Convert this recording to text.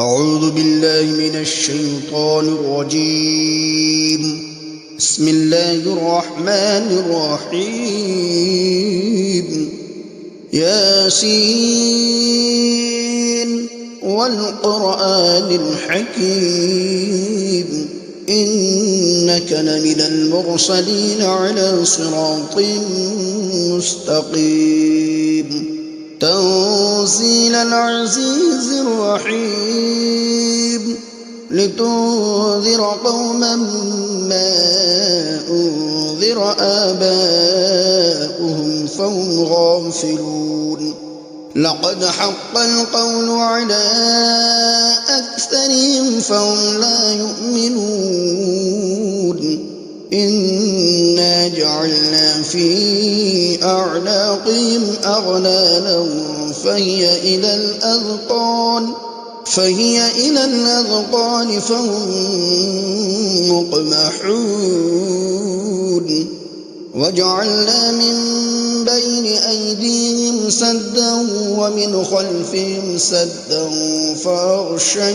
أعوذ بالله من الشيطان الرجيم. بسم الله الرحمن الرحيم. ياسين والقرآن الحكيم إنك لمن المرسلين على صراط مستقيم تنزيل العزيز الرحيم لتنذر قوما ما أنذر آباؤهم فهم غافلون. لقد حق القول على أكثرهم فهم لا يؤمنون. إنا جعلنا في أعناقهم أغلالا فهي إلى الأذقان فهم مقمحون. وجعلنا من بين أيديهم سدا ومن خلفهم سدا فأغشيناهم